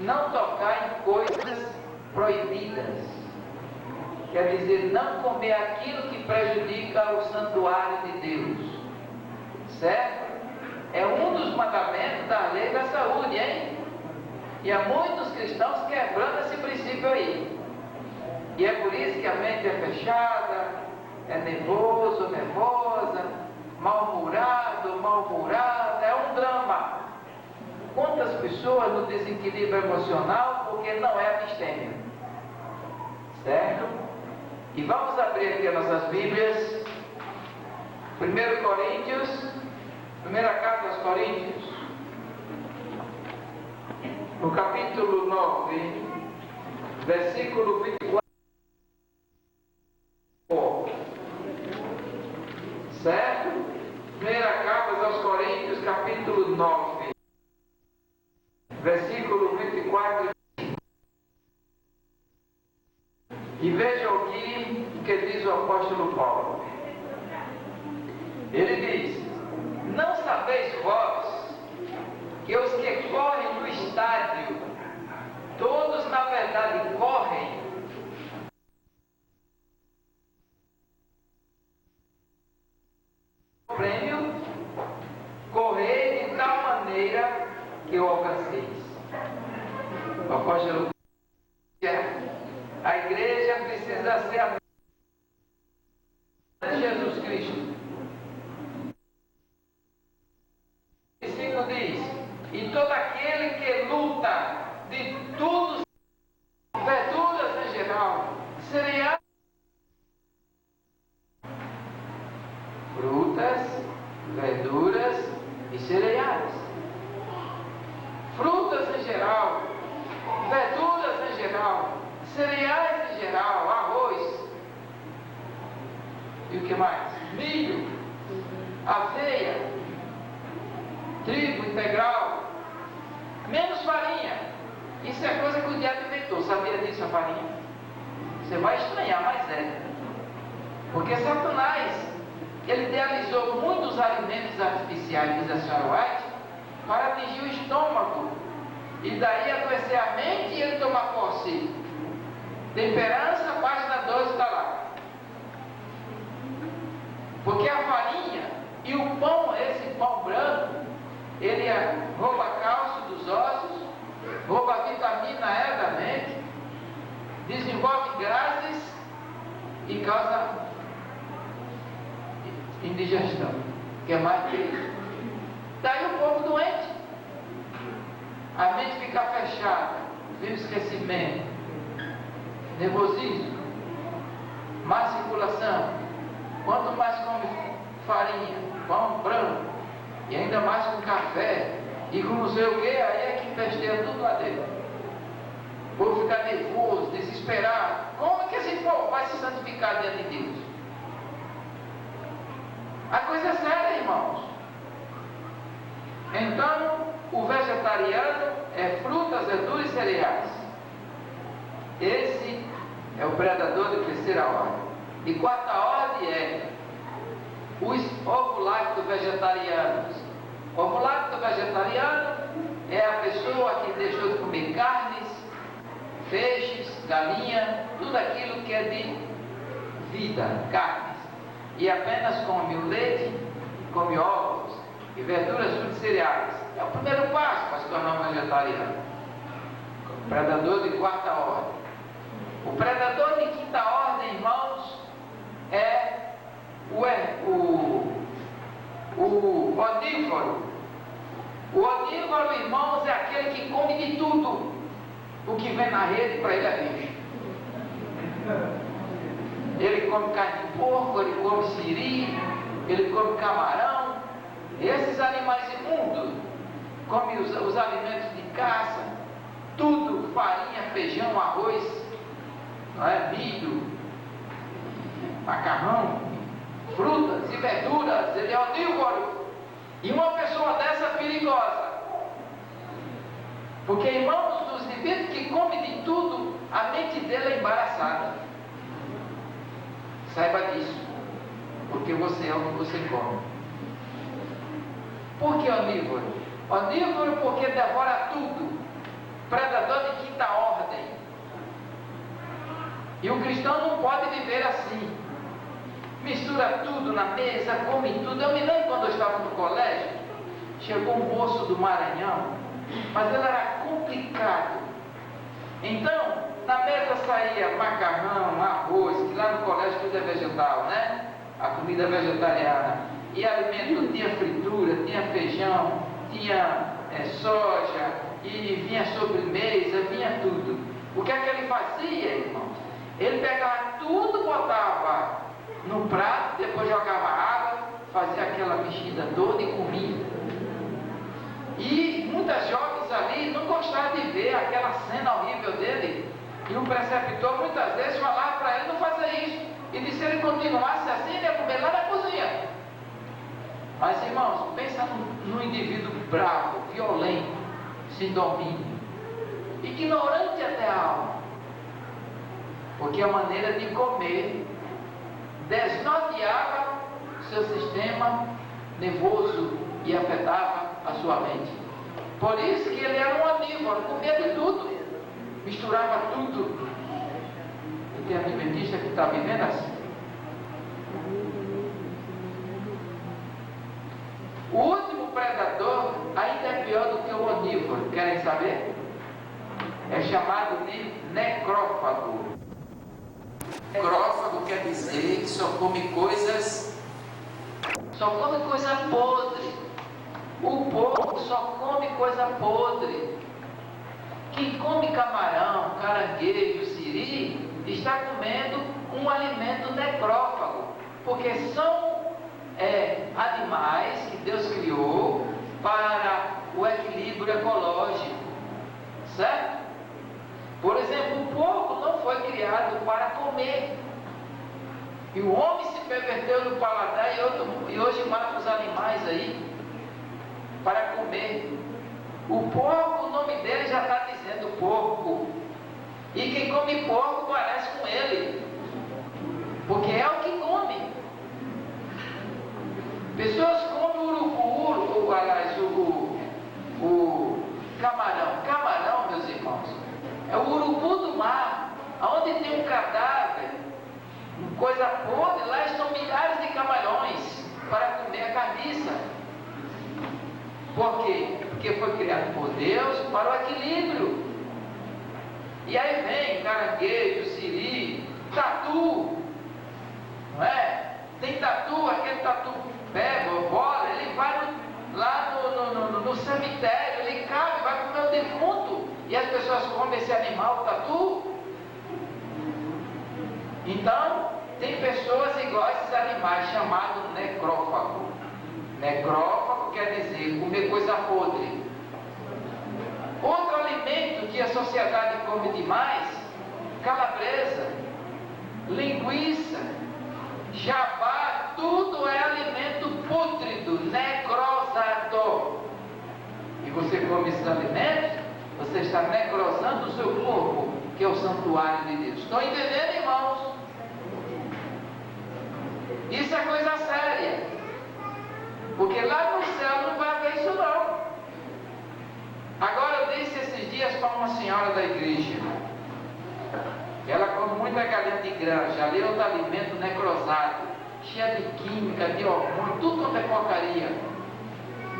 não tocar em coisas proibidas. Quer dizer, não comer aquilo que prejudica o santuário de Deus. Certo? É um dos mandamentos da lei da saúde, hein? E há muitos cristãos quebrando esse princípio aí. E é por isso que a mente é fechada, é nervoso, nervosa, mal-humorado, mal-humorada, é um drama. Quantas pessoas no desequilíbrio emocional porque não é abstêmia? Certo? E vamos abrir aqui as nossas Bíblias. 1 Coríntios, primeira carta aos Coríntios, no capítulo 9, versículo 24. Certo? Primeira carta aos Coríntios, capítulo 9, versículo 24. E vejam aqui o que diz o apóstolo Paulo. Ele diz: não sabeis vós que os que correm no estádio, todos na verdade correm, o prêmio, correi de tal maneira que o alcanceis. O apóstolo, a igreja precisa ser a de Jesus Cristo. O versículo diz: e todo aquele que luta de tudo, verduras em geral, cereais, frutas, verduras e cereais. Frutas em geral, verduras em geral, cereais em geral, arroz. E o que mais? Milho, aveia, trigo integral, menos farinha. Isso é coisa que o diabo inventou. Sabia disso, a farinha? Você vai estranhar, mas é. Porque Satanás, ele idealizou muitos alimentos artificiais, diz a senhora White, para atingir o estômago e daí adoecer a mente e ele tomar posse. Temperança, página 12 está lá. Porque a farinha e o pão, esse pão branco, ele rouba cálcio dos ossos, rouba a vitamina E da mente, desenvolve gases e causa indigestão. Que é mais que isso. Daí o povo doente, a mente fica fechada, vive esquecimento, nervosismo, má circulação. Quanto mais come farinha, pão branco, e ainda mais com café, e com não sei o que, aí é que festeia tudo lá dentro. O povo fica nervoso, desesperado. Como é que esse povo vai se santificar diante de Deus? A coisa é séria, irmãos. Então, o vegetariano é frutas, verduras e cereais. Esse é o predador de terceira ordem. De quarta ordem é os ovo-lácteo vegetarianos. Ovo-lácteo vegetariano é a pessoa que deixou de comer carnes, peixes, galinha, tudo aquilo que é de vida, carnes, e apenas come o leite, come ovos e verduras, frutas e cereais. É o primeiro passo para se tornar um vegetariano. O predador de quarta ordem. O predador de quinta ordem, irmãos, é o onívoro. O onívoro, irmãos, é aquele que come de tudo. O que vem na rede para ele é bicho. Ele come carne de porco, ele come siri, ele come camarão. Esses animais imundos comem os alimentos de caça, tudo, farinha, feijão, arroz, não é? Milho, macarrão, frutas e verduras. Ele é onívoro. E uma pessoa dessa é perigosa. Porque, irmãos, dos indivíduos que comem de tudo, a mente dele é embaraçada. Saiba disso. Porque você é o que você come. Por que onívoro? Onívoro porque devora tudo. Predador E o cristão não pode viver assim. Mistura tudo na mesa, come tudo. Eu me lembro quando eu estava no colégio, chegou um moço do Maranhão, mas ele era complicado. Então, na mesa saía macarrão, arroz, que lá no colégio tudo é vegetal, né? A comida vegetariana. E alimento, tinha fritura, tinha feijão, tinha soja, e vinha sobremesa, vinha tudo. O que é que ele fazia, irmãos? Ele pegava tudo, botava no prato, depois jogava água, fazia aquela mexida toda e comia. E muitas jovens ali não gostavam de ver aquela cena horrível dele. E o preceptor muitas vezes falava para ele não fazer isso. E disse se ele continuasse assim, ele ia comer lá na cozinha. Mas irmãos, pensa num indivíduo bravo, violento, sem domínio, ignorante até a alma. Porque a maneira de comer desnorteava seu sistema nervoso e afetava a sua mente. Por isso que ele era um onívoro, comia de tudo, misturava tudo. E tem adventista que está vivendo assim. O último predador ainda é pior do que o onívoro. Querem saber? É chamado de necrófago. Necrófago quer dizer que só come coisa podre. O porco só come coisa podre. Quem come camarão, caranguejo, siri, está comendo um alimento necrófago, porque são animais que Deus criou para o equilíbrio ecológico, certo? Por exemplo, o porco não foi criado para comer, e o homem se perverteu no paladar e hoje mata os animais aí para comer. O porco, o nome dele já está dizendo porco, e quem come porco parece com ele, porque é o que come. Pessoas comem o camarão. Camarão, meus irmãos, é o urubu do mar. Onde tem um cadáver, coisa podre, lá estão milhares de camarões para comer a carniça. Por quê? Porque foi criado por Deus para o equilíbrio. E aí vem caranguejo, siri, tatu, não é? Tem tatu, aquele tatu pega, bola, ele vai lá no cemitério, ele cabe, vai comer o defunto, e as pessoas comem esse animal, o tatu. Então, tem pessoas igual a esses animais, chamados necrófago. Necrófago quer dizer comer coisa podre. Outro alimento que a sociedade come demais: calabresa, linguiça, jabá, tudo é alimento pútrido, necrosado. E você come esses alimentos, você está necrosando o seu corpo, que é o santuário de Deus. Estão entendendo, irmãos? Isso é coisa séria, porque lá no céu não vai haver isso não. Agora eu disse esses dias para uma senhora da igreja, ela come muita galinha de granja, ali é outro alimento necrosado, cheio de química, de hormônio, tudo quanto é porcaria.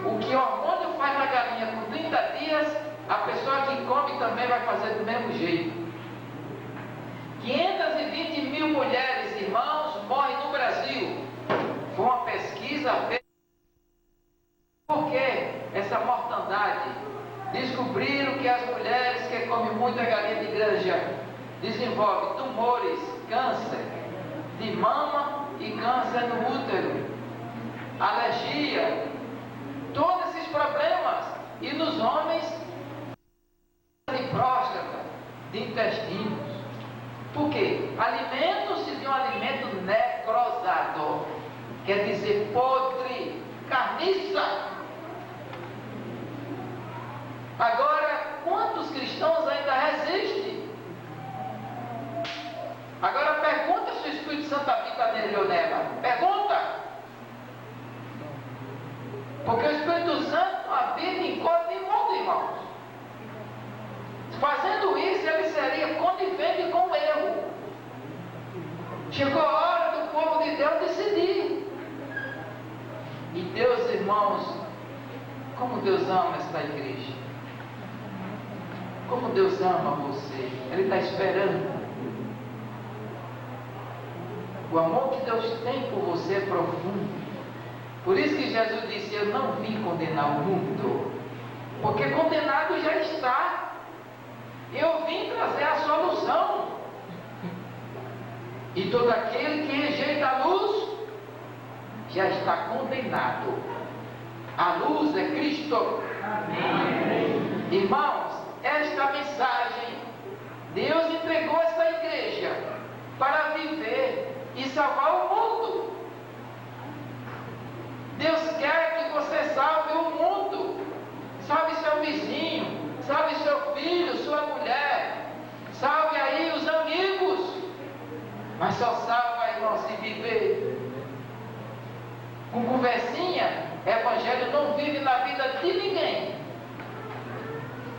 O que hormônio faz na galinha por 30 dias, a pessoa que come também vai fazer do mesmo jeito. 520 mil mulheres, irmãos, morrem no Brasil. Foi uma pesquisa feita. Por que essa mortandade? Descobriram que as mulheres que comem muita galinha de granja desenvolvem tumores, câncer de mama e câncer no útero, alergia, todos esses problemas. E nos homens, de próstata, de intestinos. Por quê? Alimentam-se de um alimento necrosado, quer dizer podre, carniça. Agora, quantos cristãos ainda resistem? Agora pergunta se o Espírito Santo habita nele ou nela. Pergunta. Porque o Espírito Santo habita em corpo imundo, irmãos. Fazendo isso, ele seria conivente com o erro. Chegou a hora do povo de Deus decidir. E Deus, irmãos, como Deus ama esta igreja. Como Deus ama você. Ele está esperando. O amor que Deus tem por você é profundo. Por isso que Jesus disse: eu não vim condenar o mundo, porque condenado já está. Eu vim trazer a solução. E todo aquele que rejeita a luz já está condenado. A luz é Cristo. Amém. Irmãos, esta mensagem, Deus entregou esta igreja para viver e salvar o mundo. Deus quer que você salve o mundo. Salve seu vizinho, salve seu filho, sua mulher, salve aí os amigos. Mas só salva, irmão, se viver. Com conversinha, evangelho não vive na vida de ninguém.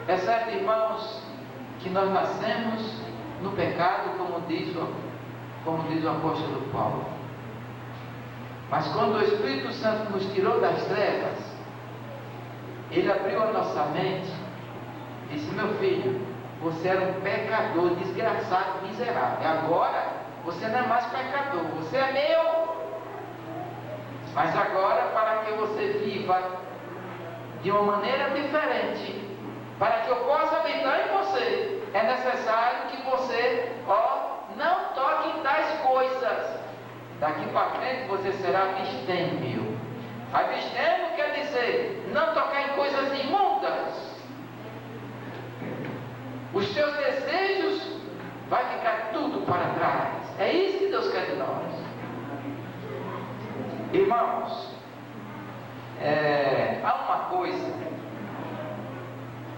É certo, irmãos, que nós nascemos no pecado, como diz o apóstolo Paulo. Mas quando o Espírito Santo nos tirou das trevas, ele abriu a nossa mente e disse: meu filho, você era um pecador, desgraçado, miserável. Agora você não é mais pecador, você é meu. Mas agora, para que você viva de uma maneira diferente, para que eu possa habitar em você, é necessário que você, não toque em tais coisas. Daqui para frente você será abstêmio. Abstêmio quer dizer não tocar em coisas imundas. Os seus desejos vai ficar tudo para trás. É isso que Deus quer de nós. Irmãos, há uma coisa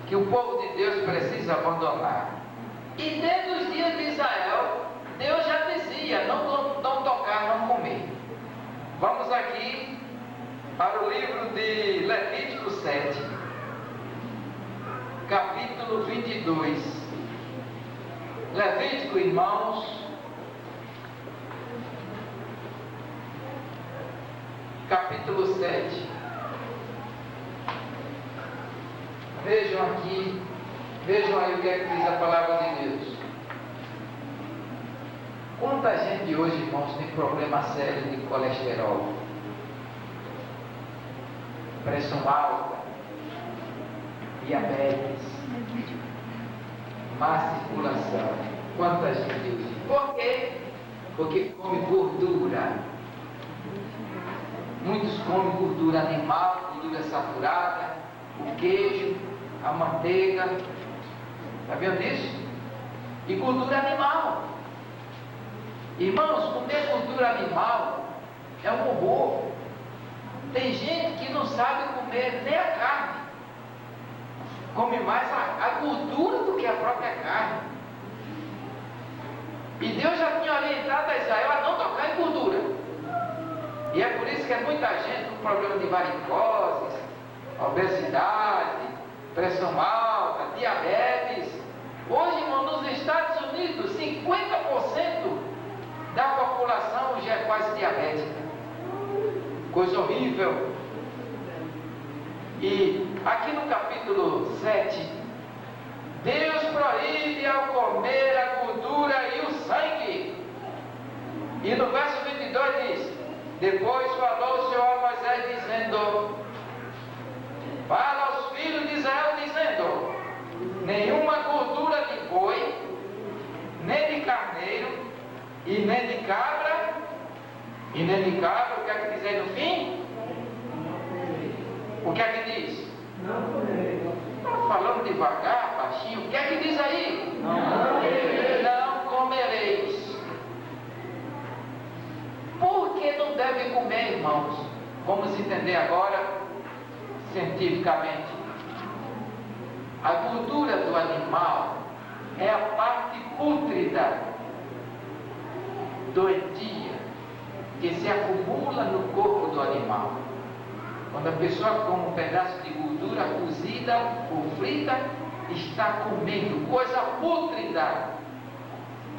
que o povo de Deus precisa abandonar. E desde os dias de Israel, Deus já dizia: não tocar, não comer. Vamos aqui para o livro de Levítico 7, capítulo 22. Levítico, irmãos, capítulo 7. Vejam aqui, vejam aí o que é que diz a palavra de Deus. Quanta gente hoje, irmãos, tem problema sério de colesterol, pressão alta, diabetes, má circulação. Quanta gente hoje. Por quê? Porque come gordura. Muitos comem gordura animal, gordura saturada, o queijo, a manteiga. Sabiam disso? E gordura animal. Irmãos, comer gordura animal é um horror. Tem gente que não sabe comer nem a carne. Come mais a gordura do que a própria carne. E Deus já tinha orientado a Israel a não tocar em gordura. E é por isso que é muita gente com problema de varicose, obesidade, pressão alta, diabetes. Hoje, irmão, nos Estados Unidos, 50% da população já é quase diabética. Coisa horrível. E aqui no capítulo 7, Deus proíbe ao comer a gordura e o sangue. E no verso 22 diz: depois falou o Senhor a Moisés dizendo: fala aos filhos de Israel dizendo: nenhuma gordura de boi, nem de carneiro, e nem de cabra, o que é que diz aí no fim? O que é que diz? Está falando devagar, baixinho, o que é que diz aí? Não comereis. Por que não deve comer, irmãos? Vamos entender agora cientificamente. A gordura do animal é a parte pútrida, doentia, que se acumula no corpo do animal. Quando a pessoa come um pedaço de gordura cozida ou frita, está comendo coisa pútrida.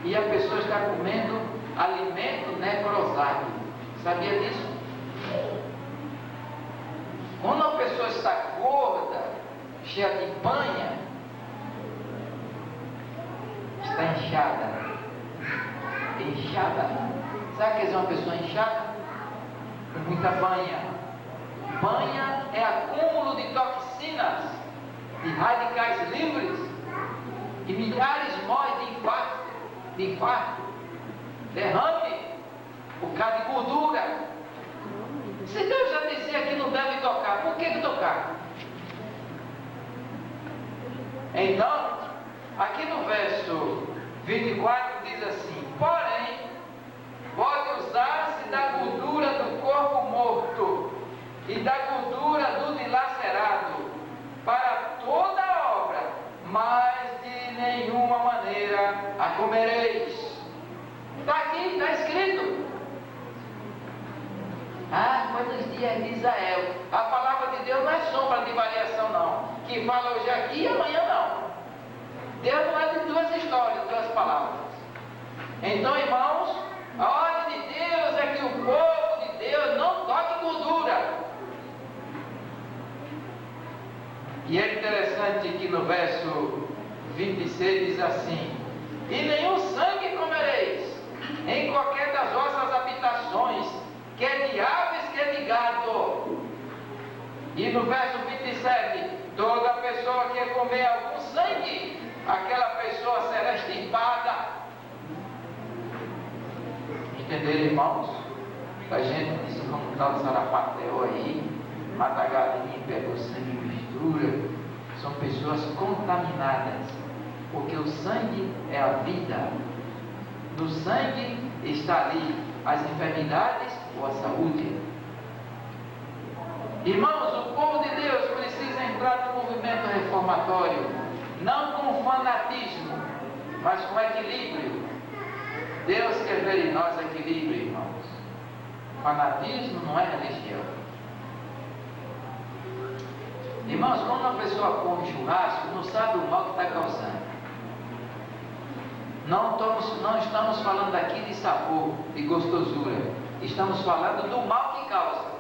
e a pessoa está comendo alimento necrosado. Sabia disso? Quando a pessoa está gorda, cheia de banha, está inchada. Inchada. Sabe o que é uma pessoa inchada? Com muita banha. Banha é acúmulo de toxinas, de radicais livres, e milhares morrem de infarto, derrame, por causa de gordura. Se Deus já dizia que não deve tocar, por que tocar? Então, aqui no verso 24 diz assim: porém, pode usar-se da gordura do corpo morto e da gordura do dilacerado para toda a obra, mas de nenhuma maneira a comereis. Está aqui, está escrito. Foi nos dias de Israel. A palavra de Deus não é sombra de variação, não. Que fala hoje aqui e amanhã não. Deus não é de duas histórias, duas palavras. Então, irmãos, a ordem de Deus é que o povo de Deus não toque gordura. E é interessante que no verso 26 diz assim: e nenhum sangue comereis em qualquer das vossas habitações, quer de aves, quer de gado. E no verso 27, toda pessoa que comer algum sangue, aquela pessoa será extirpada. Entenderam, irmãos? A gente disse como um tal de Sarapatel aí, mata a galinha, pega o sangue e mistura. São pessoas contaminadas, porque o sangue é a vida. No sangue está ali as enfermidades ou a saúde. Irmãos, o povo de Deus precisa entrar no movimento reformatório, não com fanatismo, mas com equilíbrio. Deus quer ver em nós equilíbrio, irmãos. Fanatismo não é religião. Irmãos, quando uma pessoa come churrasco, não sabe o mal que está causando. Não estamos falando aqui de sabor, de gostosura. Estamos falando do mal que causa.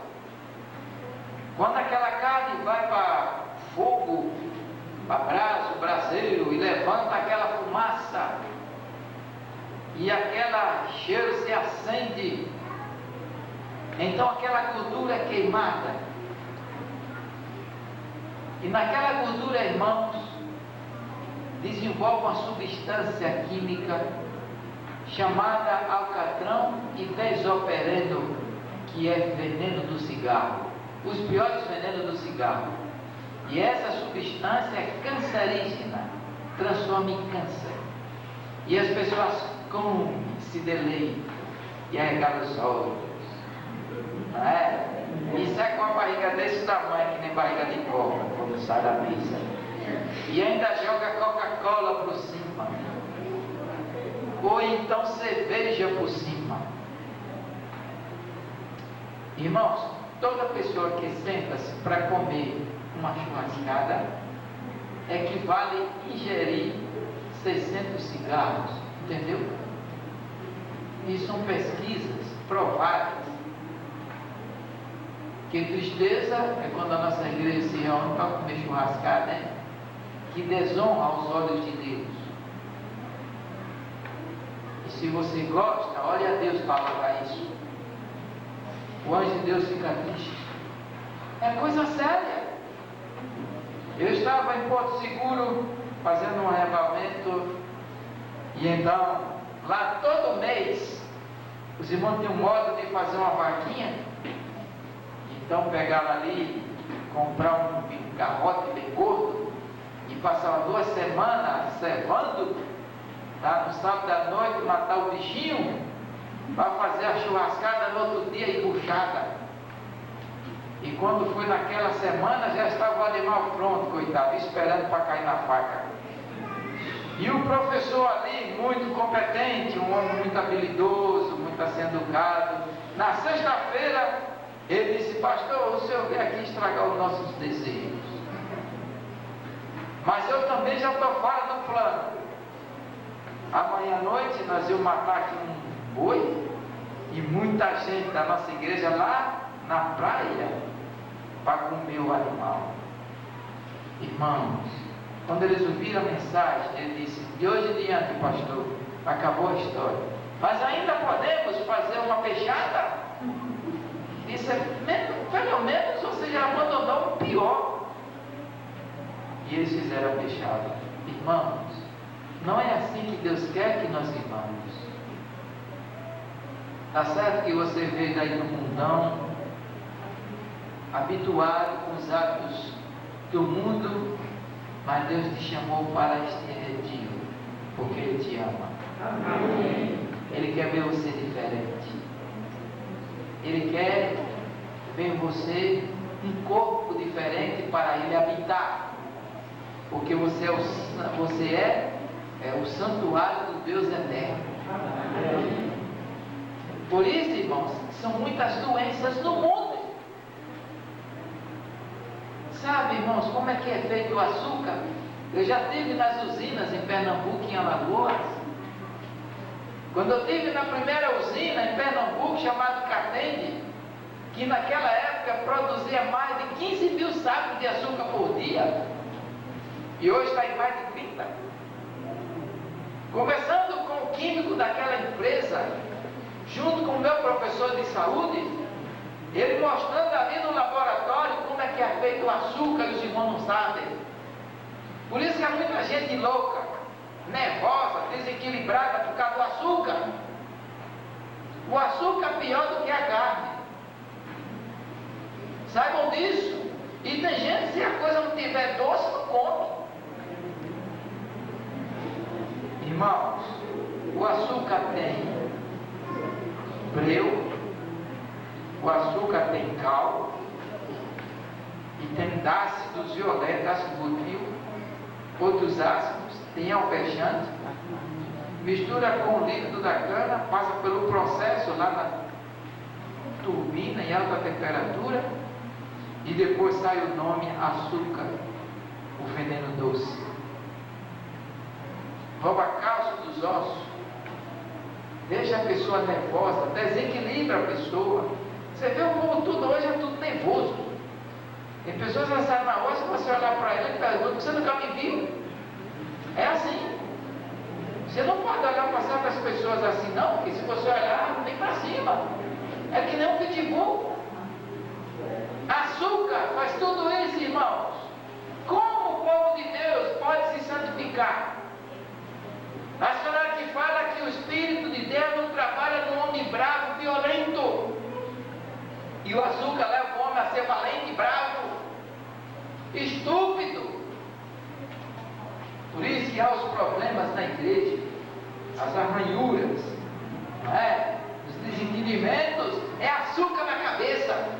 Quando aquela carne vai para fogo, para brasa, braseiro, e levanta aquela fumaça, e aquele cheiro se acende, então aquela gordura é queimada. E naquela gordura, irmãos, desenvolve uma substância química chamada alcatrão e desoperando, que é veneno do cigarro, os piores venenos do cigarro. E essa substância é cancerígena, transforma em câncer. E as pessoas comem, se deleitam e arregalam os olhos. Não é? Isso é com a barriga desse tamanho, que nem barriga de cobra, quando sai da mesa. E ainda joga Coca-Cola por cima, ou então cerveja por cima. Irmãos, toda pessoa que senta-se para comer uma churrascada equivale a ingerir 600 cigarros, entendeu? E são pesquisas provadas. Que tristeza é quando a nossa igreja se reúne para comer churrascada, né? Que desonra aos olhos de Deus. E se você gosta, olhe a Deus para lavar isso. O anjo de Deus fica triste. É coisa séria. Eu estava em Porto Seguro fazendo um arrepamento, e então lá todo mês os irmãos tinham um modo de fazer uma vaquinha. Então pegaram ali, comprar um garrote bem gordo e passavam 2 semanas servando, tá? No sábado à noite, matar o bichinho para fazer a churrascada no outro dia e buchada. E quando foi naquela semana já estava o animal pronto, coitado, esperando para cair na faca. E o professor ali, muito competente, um homem muito habilidoso, muito assim educado, na sexta-feira ele disse: pastor, o senhor veio aqui estragar os nossos desejos, mas eu também já estou fora do plano. Amanhã à noite nós íamos matar aqui um boi e muita gente da nossa igreja lá na praia para comer o animal. Irmãos, quando eles ouviram a mensagem, ele disse: de hoje em diante, pastor, acabou a história, mas ainda podemos fazer uma peixada? Disse: pelo menos você já abandonou o pior. E eles fizeram a peixada. Irmãos, não é assim que Deus quer que nós vivamos. Está certo que você veio daí no mundão, habituado com os hábitos do mundo, mas Deus te chamou para este retiro, porque Ele te ama. Amém. Ele quer ver você diferente. Ele quer ver em você um corpo diferente para Ele habitar, porque você é o santuário do Deus eterno. Amém. Por isso, irmãos, são muitas doenças no mundo. Sabe, irmãos, como é que é feito o açúcar? Eu já estive nas usinas em Pernambuco, em Alagoas. Quando eu estive na primeira usina em Pernambuco, chamada Catende, que naquela época produzia mais de 15 mil sacos de açúcar por dia, e hoje está em mais de 30. Conversando com o químico daquela empresa, junto com o meu professor de saúde, ele mostrando ali no laboratório como é que é feito o açúcar, e os irmãos não sabem. Por isso que há muita gente louca, nervosa, desequilibrada por causa do açúcar. O açúcar é pior do que a carne. Saibam disso. E tem gente, se a coisa não tiver doce, não come. Irmãos, o açúcar tem breu, o açúcar tem cal, e tem ácidos violetos, ácido butil, outros ácidos, tem alvejante, mistura com o líquido da cana, passa pelo processo lá na turbina em alta temperatura, e depois sai o nome açúcar, o veneno doce. Rouba cálcio dos ossos, deixa a pessoa nervosa, desequilibra a pessoa. Você vê o povo tudo hoje, é tudo nervoso. Tem pessoas que saem na rua, se você olhar para ele e pergunta: você nunca me viu? É assim. Você não pode olhar para certas pessoas assim, não, porque se você olhar, vem para cima. É que nem um pitbull. Açúcar faz tudo isso, irmãos. Como o povo de Deus pode se santificar? A senhora que fala que o Espírito de Deus não trabalha no homem bravo, violento. E o açúcar leva o homem a ser valente, bravo, estúpido. Por isso que há os problemas na igreja, as arranhuras, não é? Os desentendimentos, é açúcar na cabeça.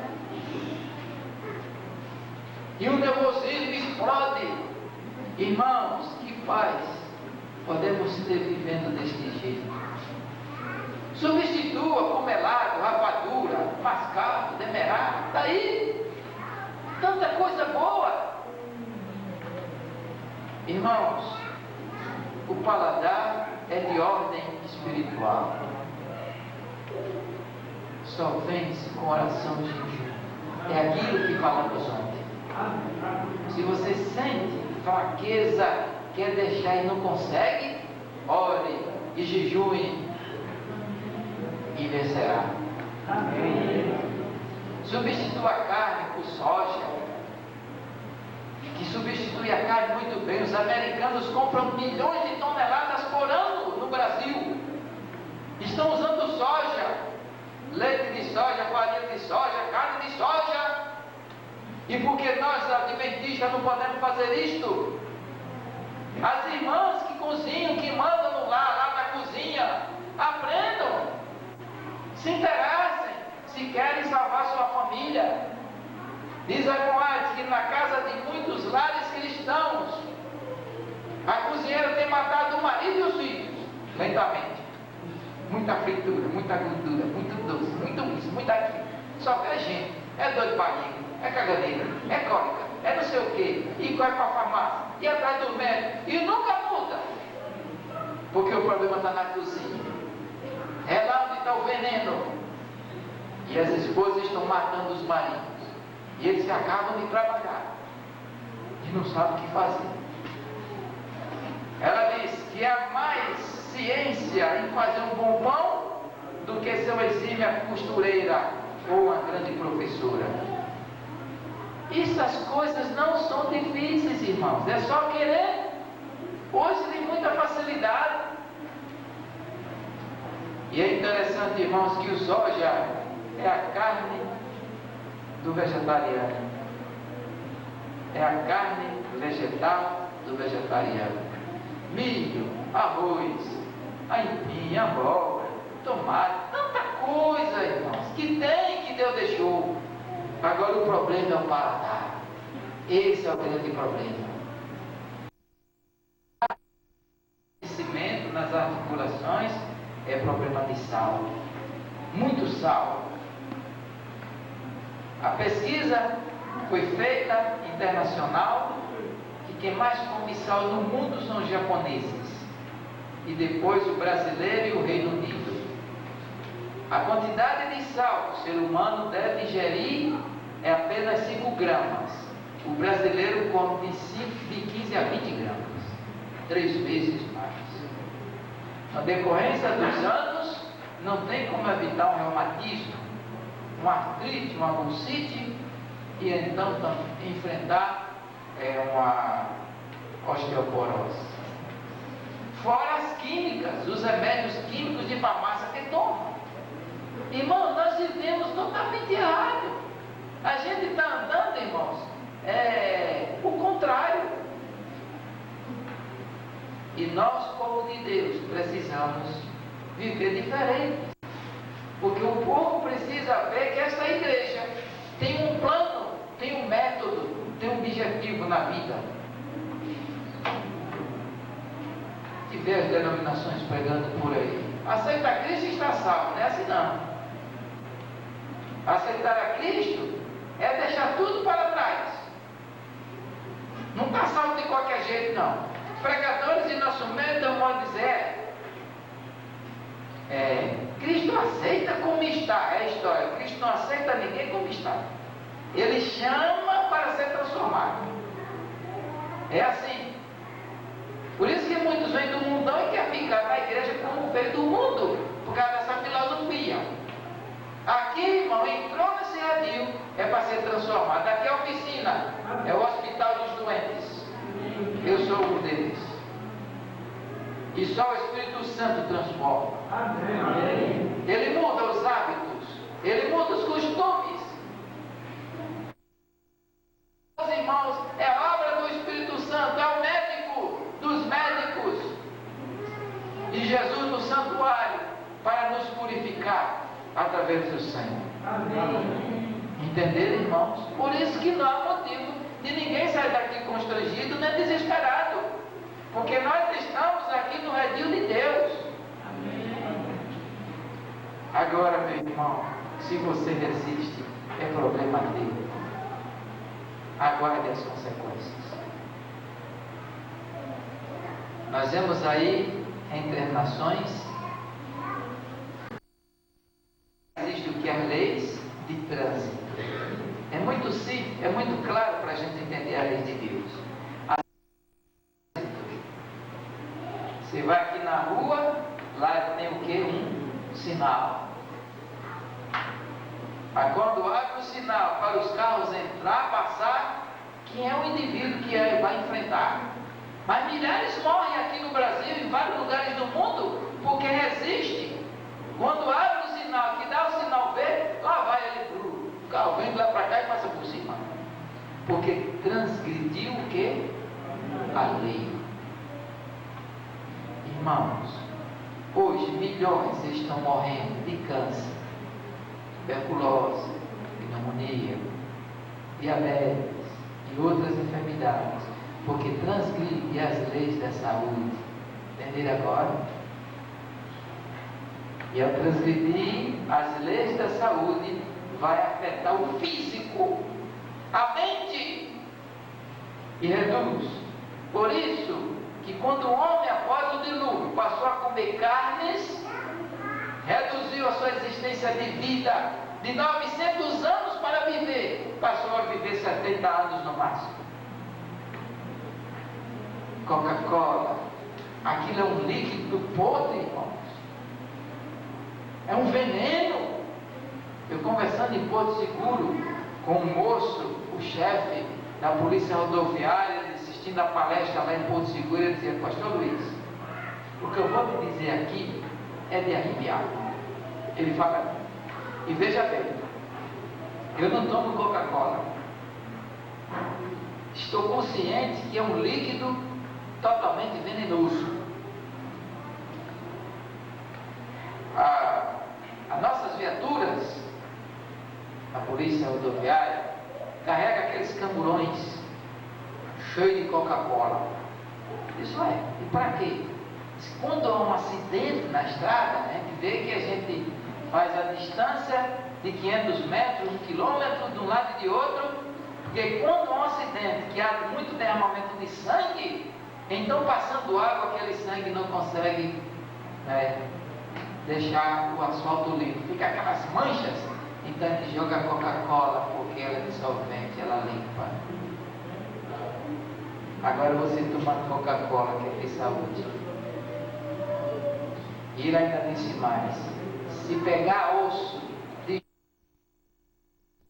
E o nervosismo explode. Irmãos, que paz podemos ter vivendo deste jeito? Substitua por melado, rapadura, mascavo, demerara, daí tanta coisa boa. Irmãos, o paladar é de ordem espiritual. Só vence com oração e jejum. É aquilo que falamos ontem. Se você sente fraqueza, quer deixar e não consegue, ore e jejue e vencerá. Amém. Substitua a carne por soja, que substitui a carne muito bem. Os americanos compram milhões de toneladas por ano no Brasil. Estão usando soja, leite de soja, farinha de soja, carne de soja. E por que nós, adventistas, não podemos fazer isto? As irmãs que cozinham, que mandam no lar, lá na cozinha, aprendam, se interessem, se querem salvar sua família. Diz a Coates que na casa de muitos lares cristãos, a cozinheira tem matado o marido e os filhos, lentamente. Muita fritura, muita gordura, muito doce, muito isso, muito aquilo. Só que a gente é dor de barriga, é caganeira, é cólica, é não sei o quê, e corre para a farmácia, e atrás do médico, e nunca muda. Porque o problema levanta na cozinha. É lá onde está o veneno. E as esposas estão matando os maridos. E eles acabam de trabalhar. E não sabem o que fazer. Ela diz que há mais ciência em fazer um bom pão do que ser uma exímia costureira ou uma grande professora. Essas coisas não são difíceis, irmãos. É só querer. Hoje tem muita facilidade. E é interessante, irmãos, que o soja é a carne do vegetariano. É a carne vegetal do vegetariano. Milho, arroz, aipim, abóbora, tomate, tanta coisa, irmãos, que tem, que Deus deixou. Agora o problema é o paladar. Esse é o grande problema. Crescimento nas articulações é problema de sal. Muito sal. A pesquisa foi feita internacional que quem mais come sal no mundo são os japoneses. E depois o brasileiro e o Reino Unido. A quantidade de sal que o ser humano deve ingerir é apenas 5 gramas. O brasileiro come de 15 a 20 gramas. 3 vezes mais. Na decorrência dos anos, não tem como evitar um reumatismo, uma artrite, uma bursite, e então enfrentar uma osteoporose. Fora as químicas, os remédios químicos de farmácia que tomam. Irmão, nós vivemos totalmente errado. A gente está andando, irmãos, o contrário. E nós, povo de Deus, precisamos viver diferente. Porque o povo precisa ver que esta igreja tem um plano, tem um método, tem um objetivo na vida. E ver as denominações pregando por aí. Aceita a Cristo e está salvo, não é assim não. Aceitar a Cristo é deixar tudo para trás. Não está salvo de qualquer jeito, não. Pregadores de nosso meio dão modo de dizer: Cristo aceita como está. É a história. Cristo não aceita ninguém como está. Ele chama para ser transformado. É assim. Por isso que muitos vêm do mundão e querem ficar na igreja como veio do mundo, por causa dessa filosofia. Aqui, irmão, entrou nesse redil, é para ser transformado. Aqui é a oficina, é o hospital dos doentes. Eu sou um deles. E só o Espírito Santo transforma. Amém. Ele muda os hábitos, ele muda os costumes. Meus irmãos, é a obra do Espírito Santo, é o médico dos médicos. E Jesus no santuário para nos purificar através do sangue. Amém. Entenderam, irmãos? Por isso que não há motivo de ninguém sair daqui constrangido nem desesperado. Porque nós estamos aqui no redil de Deus. Amém. Agora, meu irmão, se você resiste, é problema dele. Aguarde as consequências. Nós vemos aí entre nações, existe o que as leis de trânsito. É muito simples, é muito claro para a gente entender a lei de Deus. Você vai aqui na rua, lá tem o que? Um sinal. Mas quando abre o sinal para os carros entrar, passar, quem é o indivíduo que vai enfrentar? Mas milhares morrem aqui no Brasil, em vários lugares do mundo, porque resiste. Quando abre o sinal, que dá o sinal verde, lá vai ele, o carro vem lá para cá e passa por cima. Porque transgrediu o que? A lei. Irmãos, hoje milhões estão morrendo de câncer, tuberculose, pneumonia, diabetes e outras enfermidades, porque transgride as leis da saúde. Entenderam agora? E ao transgredir as leis da saúde, vai afetar o físico, a mente, e reduz. Por isso que quando o homem, após o dilúvio, passou passou a comer carnes, reduziu a sua existência de vida de 900 anos para viver, passou a viver 70 anos no máximo. Coca-Cola, aquilo é um líquido podre, irmãos. É um veneno. Eu conversando em Porto Seguro com um moço, o chefe da polícia rodoviária, assistindo a palestra lá em Porto Seguro, ele dizia: Pastor Luiz, o que eu vou te dizer aqui é de arrepiar. Ele fala, e veja bem, eu não tomo Coca-Cola, estou consciente que é um líquido totalmente venenoso. As nossas viaturas, a polícia rodoviária, carrega aqueles camburões cheios de Coca-Cola. Isso é, e para quê? Quando há um acidente na estrada, a gente vê que a gente faz a distância de 500 metros, 1 quilômetro de um lado e de outro, porque quando há um acidente que há muito derramamento de sangue, então passando água, aquele sangue não consegue deixar o asfalto limpo, fica aquelas manchas, então a gente joga Coca-Cola, porque ela é dissolvente, ela limpa. Agora você tomando Coca-Cola, que tem saúde. E ele ainda disse mais: se pegar osso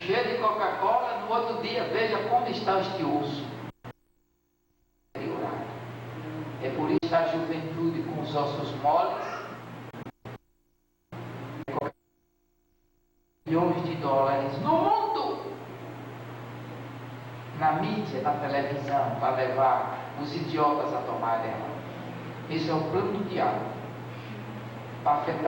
cheio de Coca-Cola, no outro dia veja como está este osso. É por isso que a juventude com os ossos moles, milhões de dólares no mundo, na mídia, na televisão, para levar os idiotas a tomarem ela. Esse é o plano do diabo, para afetar